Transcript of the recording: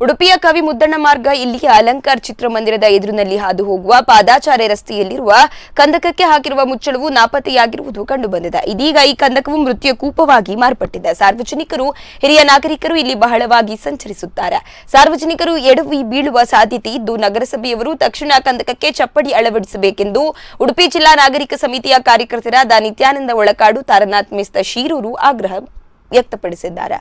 ಉಡುಪಿಯ ಕವಿ ಮುದ್ದಣ್ಣ ಮಾರ್ಗ ಇಲ್ಲಿಯ ಅಲಂಕಾರ್ ಚಿತ್ರಮಂದಿರದ ಎದುರಿನಲ್ಲಿ ಹಾದು ಹೋಗುವ ಪಾದಾಚಾರಿ ರಸ್ತೆಯಲ್ಲಿರುವ ಕಂದಕಕ್ಕೆ ಹಾಕಿರುವ ಮುಚ್ಚಳವು ನಾಪತ್ತೆಯಾಗಿರುವುದು ಕಂಡುಬಂದಿದೆ. ಇದೀಗ ಈ ಕಂದಕವು ಮೃತ್ಯು ಕೂಪವಾಗಿ ಮಾರ್ಪಟ್ಟಿದೆ. ಸಾರ್ವಜನಿಕರು, ಹಿರಿಯ ನಾಗರಿಕರು ಇಲ್ಲಿ ಬಹಳವಾಗಿ ಸಂಚರಿಸುತ್ತಾರೆ. ಸಾರ್ವಜನಿಕರು ಎಡವಿ ಬೀಳುವ ಸಾಧ್ಯತೆ ಇದ್ದು, ನಗರಸಭೆಯವರು ತಕ್ಷಣ ಕಂದಕಕ್ಕೆ ಚಪ್ಪಡಿ ಅಳವಡಿಸಬೇಕೆಂದು ಉಡುಪಿ ಜಿಲ್ಲಾ ನಾಗರಿಕ ಸಮಿತಿಯ ಕಾರ್ಯಕರ್ತರಾದ ನಿತ್ಯಾನಂದ ಒಳಕಾಡು, ತಾರನಾಥ್ ಮಿಸ್ತ ಶೀರೂರು ಆಗ್ರಹ ವ್ಯಕ್ತಪಡಿಸಿದ್ದಾರೆ.